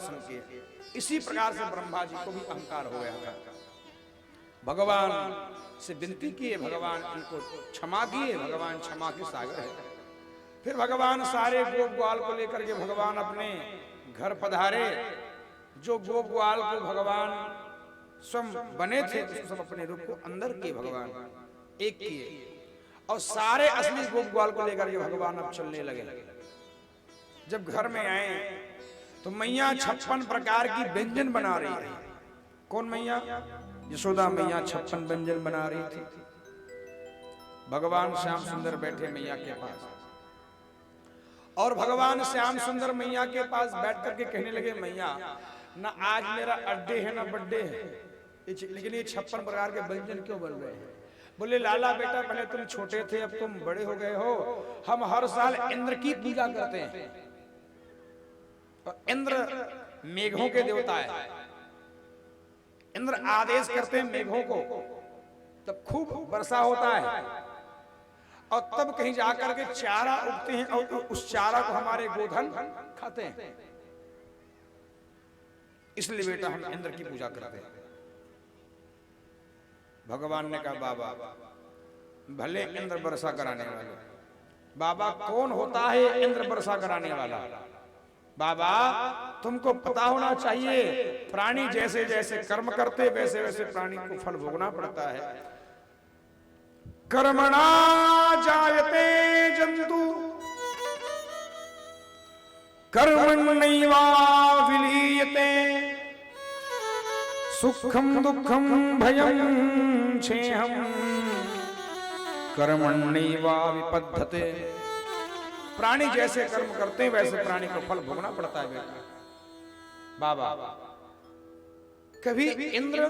दर्शन किए। इसी प्रकार से ब्रह्मा जी को भी अहंकार हो गया था। भगवान से विनती किए, भगवान इनको क्षमा किए, भगवान क्षमा के सागर है। फिर भगवान सारे गोप ग्वाल को लेकर के भगवान अपने घर पधारे। जो गोप ग्वाल को भगवान स्वयं बने थे सब अपने रूप को अंदर किए, भगवान एक किए और सारे असली गोप ग्वाल को लेकर के भगवान अब चलने लगे। जब घर में आए तो मैया 56 प्रकार की व्यंजन बना रही है। कौन मैया? यशोदा मैया 56 व्यंजन बना रही थी। भगवान श्याम सुंदर बैठे मैया के पास और भगवान श्याम सुंदर मैया के पास बैठ करके कहने लगे, मैया ना आज मेरा अड्डे है ना बर्थडे है, लेकिन ये 56 प्रकार के व्यंजन क्यों बन रहे हैं? बोले लाला बेटा पहले तुम छोटे थे, अब तुम बड़े हो गए हो। हम हर साल इंद्र की पूजा करते हैं और इंद्र मेघों के देवता है। इंद्र आदेश करते हैं मेघों को, तब खूब वर्षा होता है और तब कहीं जाकर के चारा उगते हैं और उस चारा को हमारे गोधन खाते हैं। इसलिए बेटा हम इंद्र की पूजा करते हैं। भगवान ने कहा, बाबा भले इंद्र वर्षा कराने वाले, बाबा कौन होता है इंद्र वर्षा कराने वाला? बाबा तुमको पता होना चाहिए, प्राणी जैसे जैसे कर्म करते वैसे वैसे प्राणी को फल भोगना पड़ता है। कर्मणा जायते जंतु कर्मण्यैवा विलीयते सुखम दुखम भयम क्षेहम कर्मण्यैवा विपद्यते। प्राणी जैसे कर्म करते हैं वैसे प्राणी को फल भोगना पड़ता है बेटा। बाबा कभी इंद्र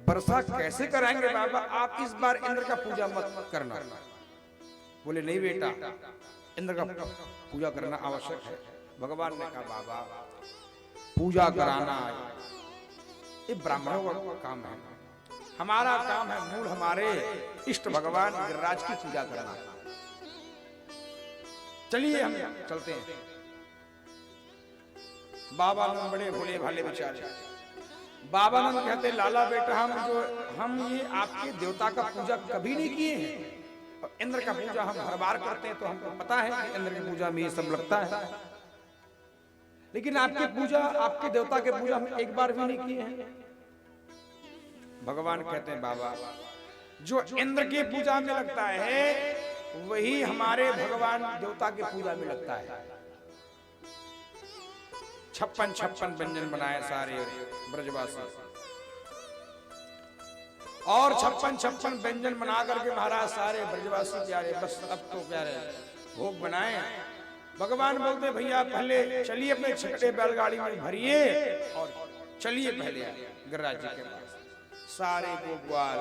वर्षा कैसे कराएंगे? बाबा आप इस बार इंद्र का पूजा मत करना। बोले नहीं बेटा, इंद्र का पूजा करना आवश्यक है। भगवान ने कहा, बाबा पूजा कराना ये ब्राह्मणों का काम है, हमारा काम है मूल हमारे इष्ट भगवान गिरिराज की पूजा करना। चलिए हम चलते हैं। बाबा नंद बड़े भोले भाले बेचारे। बाबा नंद कहते, लाला बेटा हम ये आपके देवता का पूजा कभी नहीं किए हैं और इंद्र का पूजा हम हर बार करते हैं, तो हमको पता है कि इंद्र की पूजा में ये सब लगता है, लेकिन आपके पूजा आपके देवता के पूजा हम एक बार भी नहीं किए हैं। भगवान कहते हैं, बाबा जो इंद्र की पूजा में लगता है वही हमारे भगवान देवता की पूजा में लगता है। 56 व्यंजन बनाए सारे ब्रजवासी और 56 व्यंजन बना करके महाराज सारे ब्रजवासी प्यारे बस अब तो प्यारे भोग बनाए। भगवान बोलते, भैया पहले चलिए अपने छकड़े बैलगाड़ी में भरिए और चलिए पहले गिरिराज जी के पास। सारे गोप ग्वाल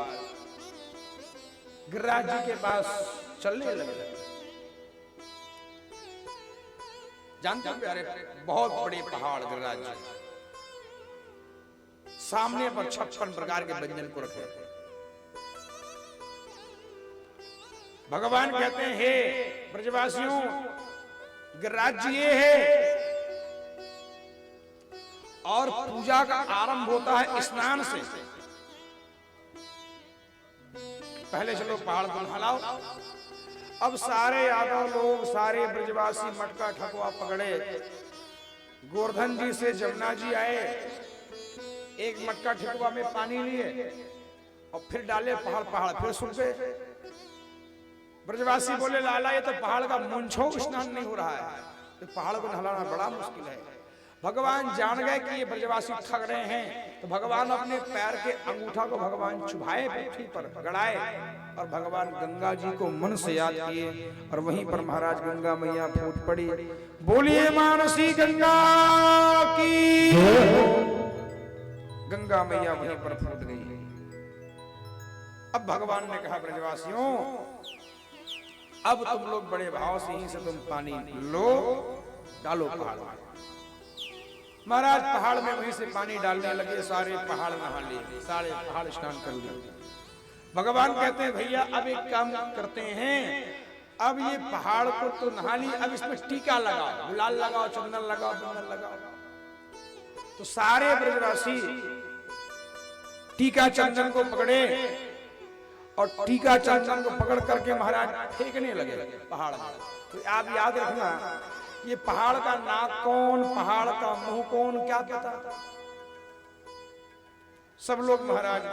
गिरिराज जी के पास चलने लगे। जानते हो प्यारे बहुत बड़े पहाड़ गिरिराज जी, सामने पर 56 प्रकार के व्यंजन को रखे। भगवान कहते हैं, हे ब्रजवासियों गिरिराज जी ये है और पूजा का आरंभ होता है स्नान से। पहले चलो पहाड़ को नहलाओ। अब सारे यादव लोग सारे ब्रजवासी मटका ठकुआ पकड़े। गोवर्धन जी से जमुना जी आए, एक मटका ठकुआ में पानी लिए और फिर डाले पहाड़ फिर सूख गए। ब्रजवासी बोले, लाला ये तो पहाड़ का मुंछो स्नान नहीं हो रहा है, तो पहाड़ को नहलाना बड़ा मुश्किल है। भगवान जान गए कि ये ब्रजवासी ठग रहे हैं, तो भगवान अपने पैर के अंगूठा को भगवान चुभाए, पृथ्वी पर गड़ाए और भगवान गंगा जी को मन से याद किए और वहीं पर महाराज गंगा मैया फूट पड़ी। बोलिए मानसी गंगा की। गंगा मैया वहीं पर फूट गई। अब भगवान ने कहा, ब्रजवासियों अब तुम लोग बड़े भाव से ही से तुम पानी लो, डालो पहाड़ में। महाराज पहाड़ में वहीं से पानी डालने लगे, सारे पहाड़ नहा लिए, सारे पहाड़ स्नान कर लिए। भगवान कहते हैं, भैया अब एक काम करते हैं, अब ये पहाड़ को तो नहा ली, अब इसमें टीका लगाओ, गुलाल लगाओ, चंदन लगाओ, बंदन लगाओ। तो सारे ब्रजवासी टीका चंदन को पकड़े और टीका चंदन को पकड़ करके महाराज फेंकने लगे पहाड़ में। तो आप याद रखना, ये पहाड़ का नाक कौन, पहाड़ का मुंह कौन, क्या पता। सब लोग महाराज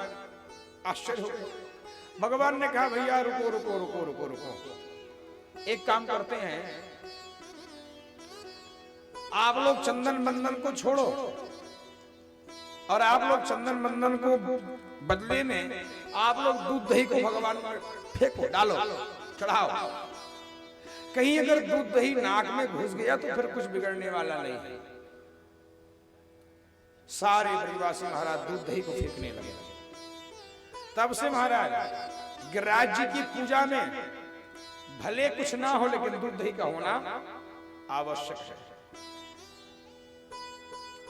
आश्चर्य हो गए। भगवान ने कहा भैया रुको रुको रुको रुको रुको, एक काम करते हैं, आप लोग चंदन बंदन को छोड़ो और आप लोग चंदन बंदन को बदले में आप लोग दूध दही को भगवान में फेंको, डालो, चढ़ाओ। कहीं अगर दूध दही नाक में घुस गया तो फिर कुछ बिगड़ने वाला नहीं है। सारे ब्रजवासी महाराज दूध दही को फेंकने लगे। तब से महाराज गिरिराज जी की पूजा में भले कुछ ना हो लेकिन दूध दही का होना आवश्यक है।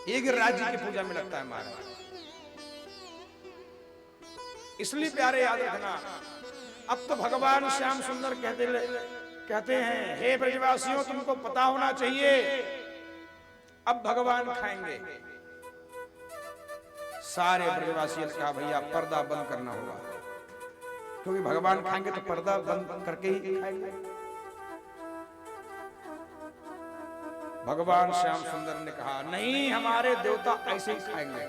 ये गिरिराज जी की पूजा में लगता है महाराज। इसलिए प्यारे याद रखना, अब तो भगवान श्याम सुंदर कहते हैं हे ब्रजवासियों तुमको पता होना चाहिए अब भगवान खाएंगे। सारे ब्रजवासियों ने कहा भैया पर्दा बंद करना होगा, क्योंकि भगवान खाएंगे तो पर्दा बंद करके ही खाएंगे। भगवान श्याम सुंदर ने कहा नहीं, हमारे देवता ऐसे ही खाएंगे,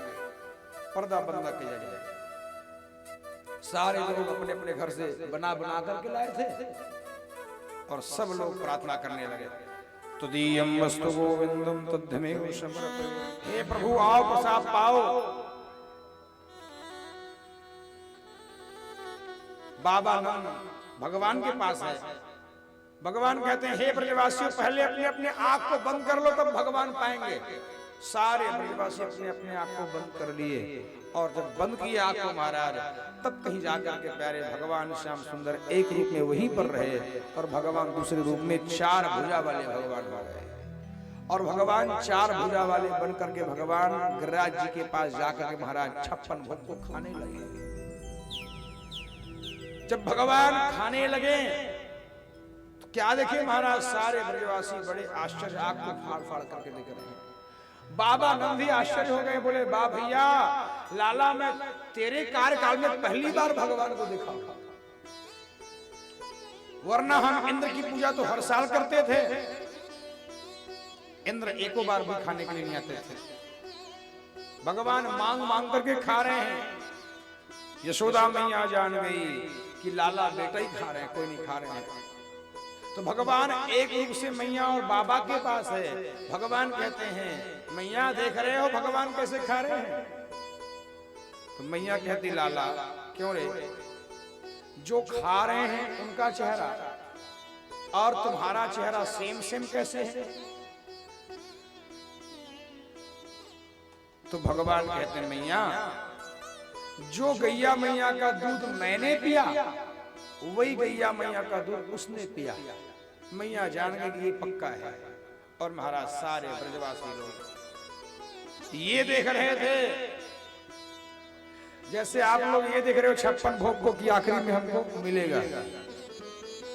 पर्दा बंद किया जाएगा। सारे लोग अपने अपने घर से बना बना करके लाए थे और सब लोग प्रार्थना करने लगे, तुदीयम वस्तु गोविंदम तद्धमेव समर्पयामि। हे प्रभु आओ प्रसाद पाओ। बाबा नंद भगवान के पास है। भगवान कहते हैं हे ब्रजवासियों पहले अपने अपने आंख को बंद कर लो तब भगवान पाएंगे। सारे ब्रजवासी अपने अपने आंख को बंद कर लिए और जब बंद किए आंख को महाराज तब कहीं जाकर के प्यारे भगवान श्याम सुंदर एक रूप में वहीं पर रहे और भगवान दूसरे रूप में चार भुजा वाले भगवान बन गए। और भगवान चार भुजा वाले बन करके भगवान गिरिराज जी के पास जाकर के महाराज 56 भोग को खाने लगे। जब भगवान खाने लगे तो क्या देखे महाराज, सारे ब्रजवासी बड़े आश्चर्य आंख को फाड़ फाड़ करके देख रहे हैं। बाबा नंद भी आश्चर्य हो गए, बोले बा भैया लाला मैं तेरे कार्यकाल में पहली बार भगवान को देखा, वरना हम इंद्र की पूजा तो हर साल करते थे, इंद्र एको बार भी खाने के लिए नहीं आते थे। भगवान मांग मांग करके खा रहे हैं। यशोदा मैया जान गई कि लाला बेटा ही खा रहे हैं, कोई नहीं खा रहे हैं। तो भगवान एक रूप से मैया और बाबा के पास है। भगवान कहते हैं मैया देख रहे हो भगवान कैसे खा रहे हैं? तो मैया कहती लाला क्यों रे, जो खा रहे हैं उनका चेहरा और तुम्हारा चेहरा सेम सेम कैसे है? तो भगवान कहते हैं मैया जो गैया मैया का दूध मैंने पिया वही गैया मैया का दूध उसने पिया। मैया जान गई कि ये पक्का है। और महाराज सारे ब्रजवासी लोग ये देख रहे थे जैसे आप लोग ये देख रहे हो 56 भोग को कि आखिरी में हमको मिलेगा,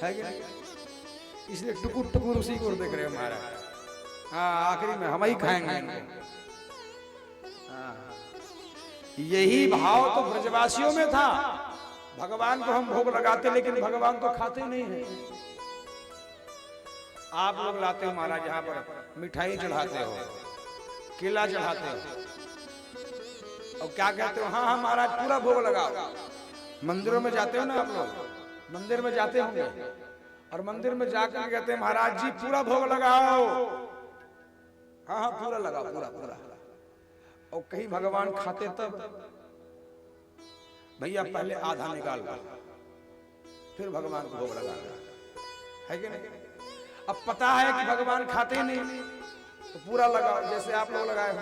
है क्या? इसलिए टुकुर टुकुर उसी को देख रहे हो महाराज। हाँ आखिरी में हम ही खाएंगे इनको। यही भाव तो ब्रजवासियों में था। भगवान को हम भोग लगाते लेकिन भगवान तो खाते नहीं है। आप लोग लाते हो महाराज यहाँ पर मिठाई चढ़ाते हो, केला चढ़ाते हो और क्या कहते हो हाँ हाँ महाराज पूरा भोग लगाओ। मंदिरों में जाते हो ना आप लोग, मंदिर में जाते होंगे और मंदिर में जाकर कहते हैं महाराज जी पूरा भोग लगाओ। हाँ हाँ पूरा लगाओ, पूरा पूरा। और कहीं भगवान खाते तब भैया पहले आधा निकाल लो फिर भगवान को भोग लगाना है कि नहीं? अब पता है कि भगवान खाते नहीं तो पूरा लगाओ जैसे आप लोग लगाए हो।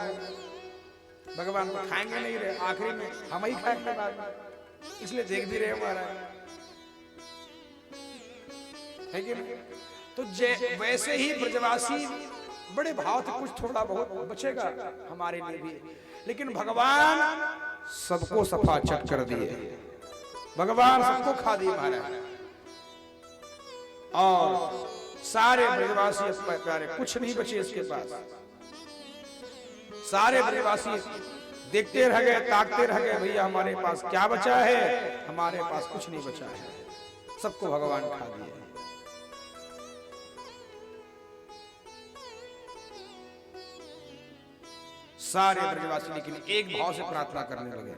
भगवान को खाएंगे नहीं रहे, आखिरी में हम ही खाएंगे बाद में, इसलिए देख भी रहे हमारा है कि नहीं? तो वैसे ही ब्रजवासी बड़े भाव थे, कुछ थोड़ा बहुत बचेगा हमारे लिए भी, लेकिन भगवान सबको सफा चट कर दिए। भगवान सबको खा दिए महाराज। और सारे ब्रजवासी प्यारे कुछ नहीं बचे इसके पास। सारे ब्रजवासी देखते रह गए, ताकते रह गए, भैया हमारे पास क्या बचा है? हमारे पास कुछ नहीं बचा है, सबको भगवान खा दिए। सारे ब्रजवासी लेकिन एक भाव से प्रार्थना करने लगे,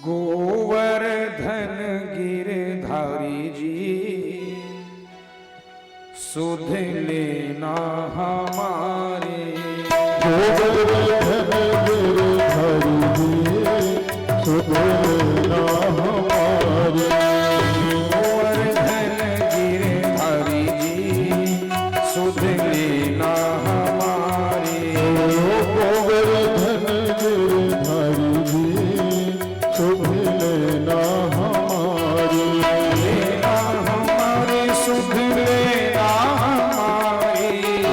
गोवर्धन गिरधारी जी सुध लेना हमारे, गोवर्धन गिरधारी जी सुध लेना हमारे, गोवर्धन गिरधारी जी सुध लेना हमारे, गोवर्धन गिरधारी जी सुध लेना हमारे, लेना हमारे सुध लेना हमारे,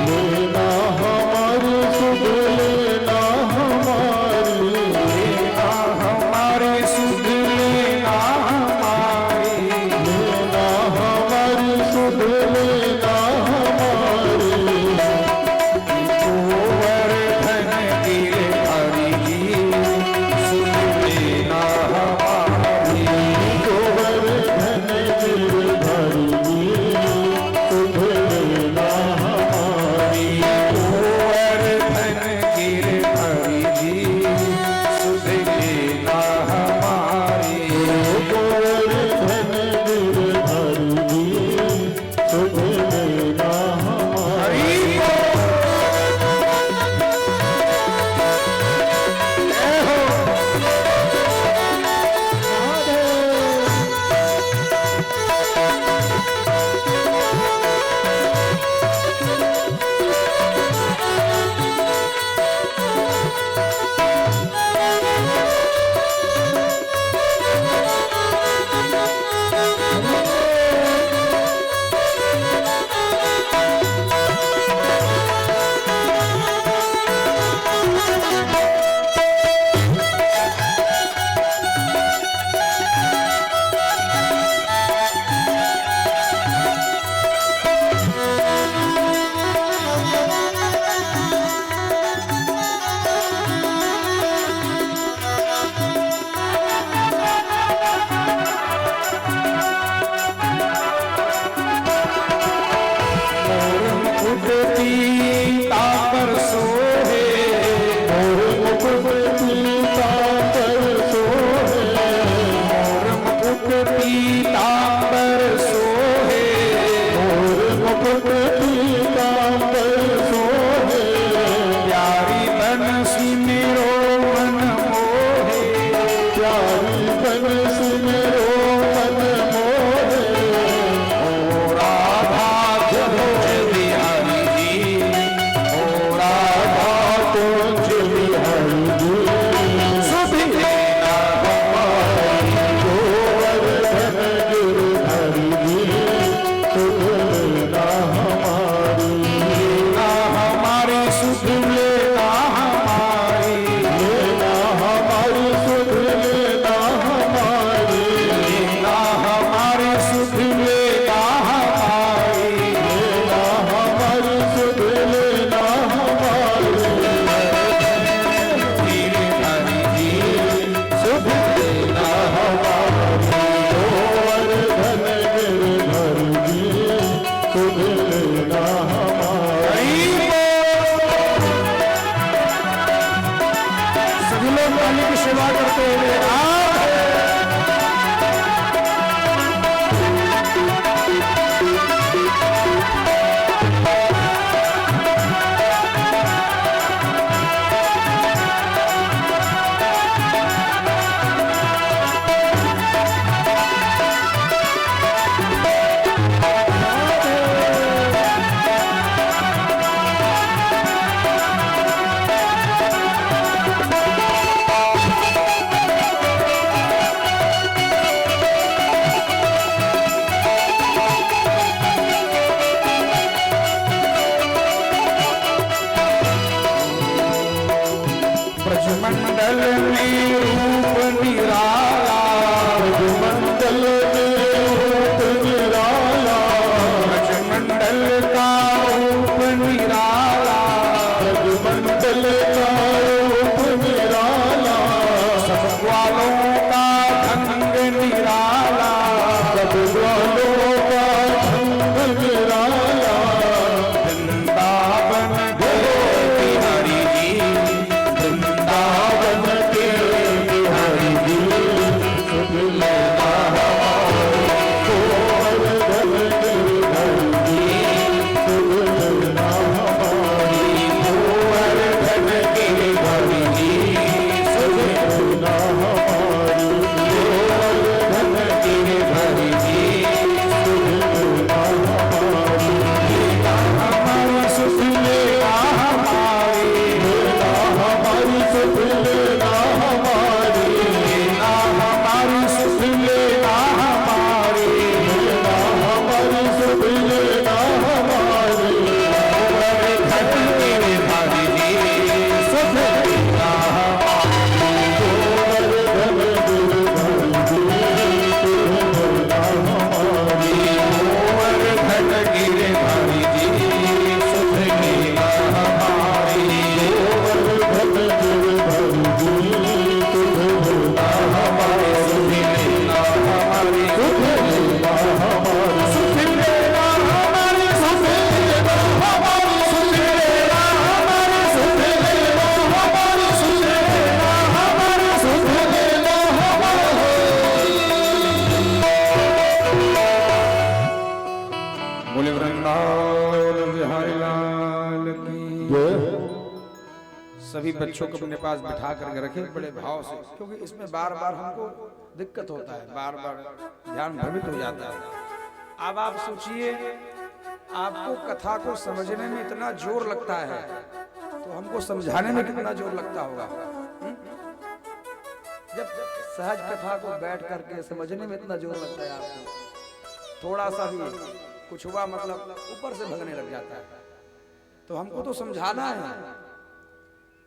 लेना हमारे सुध लेना हमारे, लेना हमारे सुध लेना हमारे, लेना हमारे सुध लेना हमारे, गोवर्धन गिरधारी जी सुध लेना हमारे, गोवर्धन गिरधारी जी सुध लेना हमारे, गोवर्धन गिरधारी जी सुध लेना हमारे, गोवर्धन गिरधारी जी सुध लेना हमारे। हरि तापर सोहे, मोर मुकुट पीताम्बर सोहे, मोर मुकुट पीताम्बर सोहे, मोर मुकुट पीताम्बर सोहे, प्यारी बंसी मेरो मन मोहे, प्यारी बंसी मेरो मन मोहे, ओ राधा कुंज बिहारी जी, ओ राधा कुंज बिहारी जी सुध लेना हमारे, गोवर्धन गिरधारी जी सुध लेना हमारी, लेना हमारे सुध लेना हमारे, लेना हमारी सुध लेना हमारी, लेना हमारे सुध लेना हमारे, लेना हमारी सुध लेना हमारी, गिरधारी जी सुध लेना हमारे, गोवर्धन गिरधारी जी सुध लेना हमारी। सभी लोग मालिक की सेवा करते हुए ब्रजमंडल में रूप निराला, ब्रजमंडल में रूप निराला, ब्रजमंडल का रूप निराला, ब्रजमंडल सभी बच्चों को अपने पास बिठा करके रखे बड़े भाव से, क्योंकि इसमें बार बार हमको दिक्कत होता है, बार बार ध्यान भ्रमित हो जाता है। अब आप सोचिए, आपको कथा को समझने में इतना जोर लगता है तो हमको समझाने में कितना जोर लगता होगा। जब सहज कथा को बैठ करके समझने में इतना जोर लगता है आपको, थोड़ा सा भी कुछ हुआ मतलब ऊपर से भगने लग जाता है। तो हमको तो समझाना है,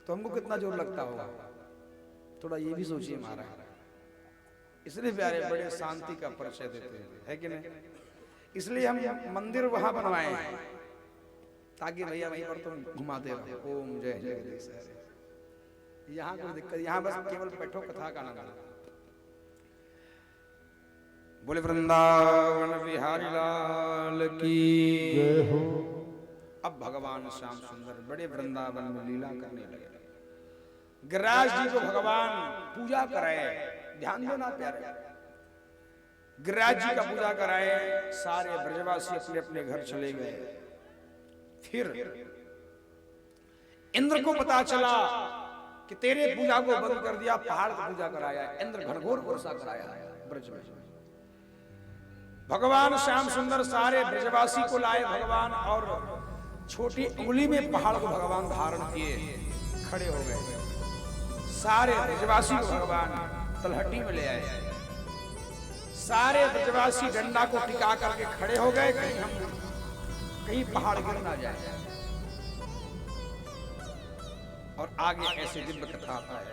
तो हमको कितना जोर लगता होगा, थोड़ा ये भी सोचिए महाराज। इसलिए प्यारे बड़े शांति का परिचय देते हैं, है कि नहीं? इसलिए हम मंदिर वहां बनवाए हैं ताकि भैया वहीं पर तुम घुमाते रहो, ओम जय जय। यहाँ कोई दिक्कत, यहाँ बस केवल बैठो, कथा का आनंद। बोले वृंदावन बिहारी लाल की जय हो। अब भगवान श्याम सुंदर बड़े वृंदावन में लीला करने लगे। गिरिराज जी को भगवान पूजा कराए, ध्यान देना प्यारे, गिरिराज जी का पूजा कराए। सारे ब्रजवासी अपने अपने घर चले गए। फिर इंद्र को पता चला कि तेरे पूजा को बंद कर दिया, पहाड़ की पूजा कराया, इंद्र घनघोर वर्षा कराया ब्रज में। भगवान श्याम सुंदर सारे ब्रजवासी को लाए भगवान, और छोटी उंगली में पहाड़ को भगवान धारण किए, खड़े हो गए। सारे ब्रजवासी को भगवान तलहटी में ले आए। सारे ब्रजवासी डंडा को टिका करके खड़े हो गए, कहीं पहाड़ गिर ना जाए। और आगे ऐसे दिव्य कथा आता है।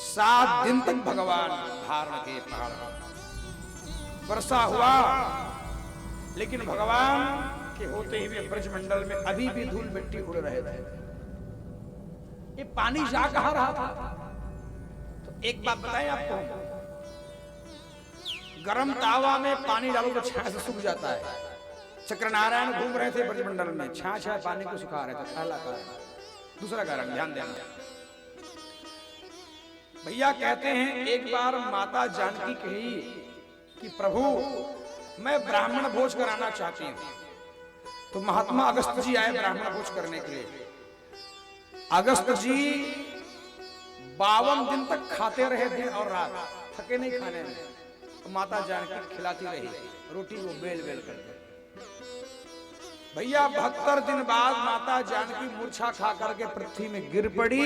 7 दिन तक भगवान धारण के पहाड़, वर्षा हुआ, लेकिन भगवान के होते हुए ब्रजमंडल में अभी भी धूल मिट्टी उड़ रहे थे। ये पानी जा कहां रहा था? तो एक बात बताएं आपको, गरम तावा में पानी डालो तो छाछ सूख जाता है। चक्रनारायण घूम रहे थे ब्रजमंडल में, छाछ पानी को सुखा रहे थे, पहला कारण। दूसरा कारण ध्यान देना भैया, कहते हैं एक बार माता जानकी कही कि प्रभु मैं ब्राह्मण भोज कराना चाहती हूं। तो महात्मा अगस्त जी आए ब्राह्मण भोज करने के लिए। अगस्त जी 52 दिन तक खाते रहे दिन और रात, थके नहीं खाने में। तो माता जानकी खिलाती रही रोटी को बेल बेल करके। भैया 72 दिन बाद माता जानकी मूर्छा खा करके पृथ्वी में गिर पड़ी।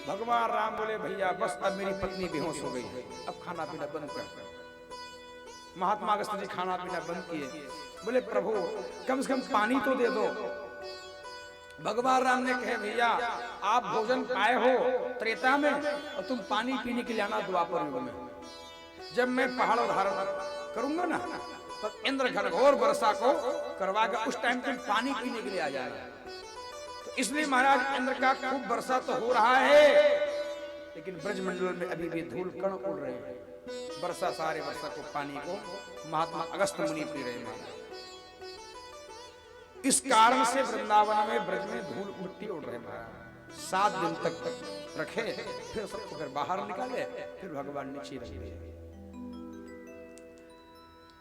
भगवान राम बोले भैया बस अब मेरी पत्नी बेहोश हो गई है, अब खाना पीना बंद कर। महात्मा अगस्त जी खाना पीना बंद किए। बोले प्रभु कम से कम पानी तो दे दो। भगवान राम ने कहे भैया आप भोजन पाए हो त्रेता में, और तुम पानी पीने के लिए आना द्वापर युग में। जब मैं पहाड़ धारण करूंगा ना, तो इंद्र घनघोर वर्षा को करवा के उस टाइम तुम पानी पीने के लिए आ जाएगा। तो इसलिए महाराज इंद्र का खूब वर्षा तो हो रहा है, लेकिन ब्रजमंडल में अभी भी धूल कण उड़ रहे हैं। वर्षा सारे वर्षा को पानी को महात्मा अगस्त मुनि पी रहे महाराज। इस कारण से वृंदावन में ब्रज में धूल मिट्टी उड़ रहे महाराज। 7 दिन तक रखे, फिर सबको फिर बाहर निकाले, फिर भगवान नीचे रख दिए।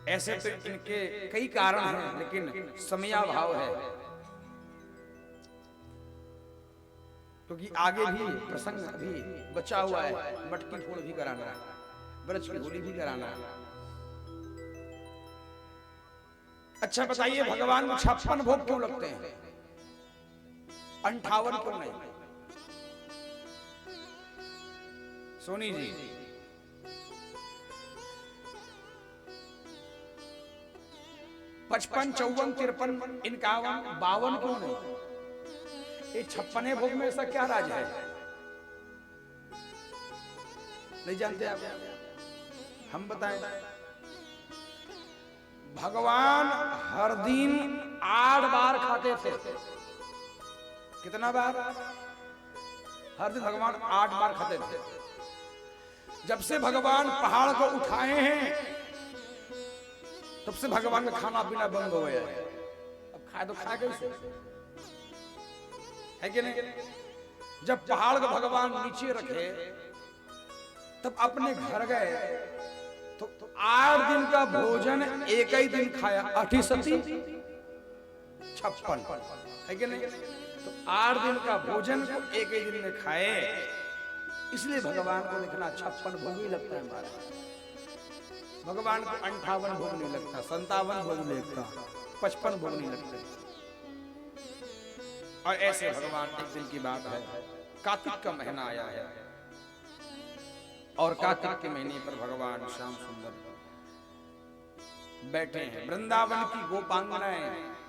ऐसे तो इनके कई कारण हैं, लेकिन समयाभाव है, क्योंकि आगे भी प्रसंग भी बचा हुआ है। मटकी फोड़ भी कराना है, ब्रज की होली भी कराना है। अच्छा बताइए भगवान को 56 भोग क्यों लगते हैं, 58 क्यों नहीं? सोनी जी 55, 54, 53, 51, 52 क्यों नहीं? ये 56 भोग में ऐसा क्या राज है? नहीं जानते आप? हम बताएं। भगवान हर दिन 8 बार खाते थे। कितना बार? हर दिन भगवान 8 बार खाते थे। जब से भगवान पहाड़ को उठाए हैं, तब से भगवान का खाना पीना बंद हो गया है। अब खाए तो खाए कैसे, है कि नहीं? जब पहाड़ को भगवान नीचे रखे, तब अपने घर गए तो 8 दिन का भोजन एक ही दिन खाया, 8 सती 56, है कि नहीं? तो 8 दिन का भोजन को एक ही दिन में खाए, इसलिए भगवान को लिखना 56 भोग ही लगता है महाराज। भगवान को 58 भोग नहीं लगता, 57 भोग नहीं लगता, 55 भोग नहीं लगते। और ऐसे भगवान, एक दिन की बात है, कार्तिक का महीना आया है और कार्तिक के महीने पर भगवान श्याम सुंदर बैठे हैं। वृंदावन की गोपांगनाएं